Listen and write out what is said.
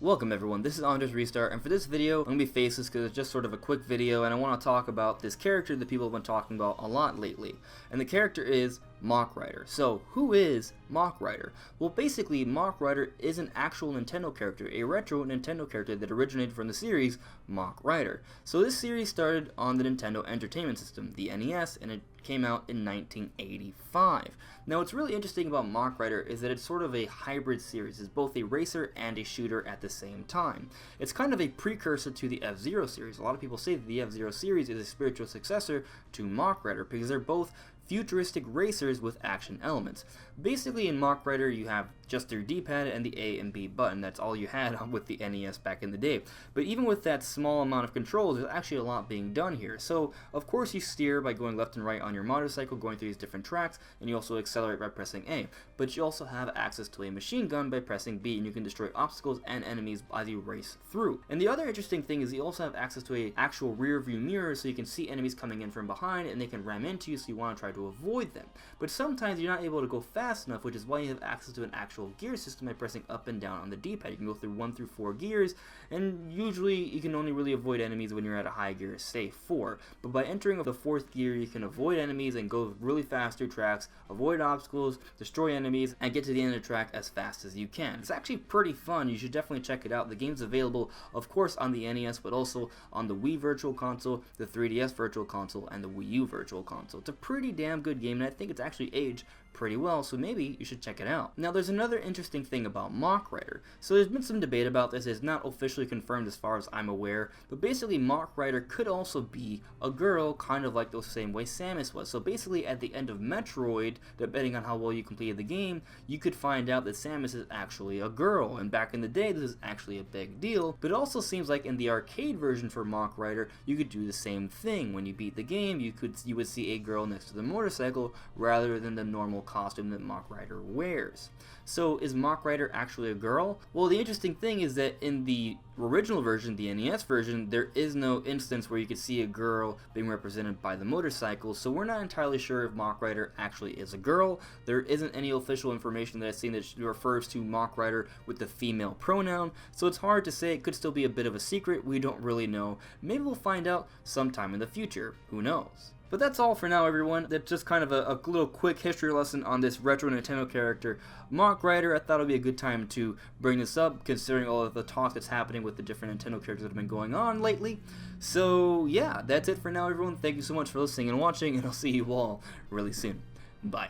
Welcome everyone, this is Untitled Restart, and for this video, I'm going to be faceless because it's just sort of a quick video, and I want to talk about this character that people have been talking about a lot lately. And the character is Mach Rider. So, who is Mach Rider? Well, basically, Mach Rider is an actual Nintendo character, a retro Nintendo character that originated from the series Mach Rider. So this series started on the Nintendo Entertainment System, the NES, and it came out in 1985. Now what's really interesting about Mach Rider is that it's sort of a hybrid series. It's both a racer and a shooter at the same time. It's kind of a precursor to the F-Zero series. A lot of people say that the F-Zero series is a spiritual successor to Mach Rider because they're both futuristic racers with action elements. Basically in Mach Rider you have just their D-pad and the A and B button. That's all you had with the NES back in the day. But even with that small amount of controls, there's actually a lot being done here. So of course you steer by going left and right on your motorcycle, going through these different tracks, and you also accelerate by pressing A. But you also have access to a machine gun by pressing B, and you can destroy obstacles and enemies as you race through. And the other interesting thing is you also have access to an actual rear view mirror, so you can see enemies coming in from behind and they can ram into you, so you want to try to avoid them. But sometimes you're not able to go fast enough, which is why you have access to an actual gear system by pressing up and down on the D-pad. You can go through 1 through 4 gears, and usually you can only really avoid enemies when you're at a high gear, say 4. But by entering the 4th gear, you can avoid enemies and go really fast through tracks, avoid obstacles, destroy enemies, and get to the end of the track as fast as you can. It's actually pretty fun. You should definitely check it out. The game's available, of course, on the NES, but also on the Wii Virtual Console, the 3DS Virtual Console, and the Wii U Virtual Console. It's a pretty damn good game, and I think it's actually aged pretty well, so maybe you should check it out. Now there's another interesting thing about Mach Rider. So there's been some debate about this. It's not officially confirmed as far as I'm aware, but basically Mach Rider could also be a girl, kind of like the same way Samus was. So basically at the end of Metroid, depending on how well you completed the game, you could find out that Samus is actually a girl, and back in the day this is actually a big deal. But it also seems like in the arcade version for Mach Rider, you could do the same thing. When you beat the game, you would see a girl next to the motorcycle rather than the normal costume that Mach Rider wears. So is Mach Rider actually a girl? Well, the interesting thing is that in the original version, the NES version, there is no instance where you could see a girl being represented by the motorcycle, so we're not entirely sure if Mach Rider actually is a girl. There isn't any official information that I've seen that refers to Mach Rider with the female pronoun, so it's hard to say. It could still be a bit of a secret. We don't really know. Maybe we'll find out sometime in the future. Who knows? But that's all for now, everyone. That's just kind of a little quick history lesson on this retro Nintendo character, Mach Rider. I thought it would be a good time to bring this up, considering all of the talk that's happening with the different Nintendo characters that have been going on lately. So yeah, that's it for now, everyone. Thank you so much for listening and watching, and I'll see you all really soon. Bye.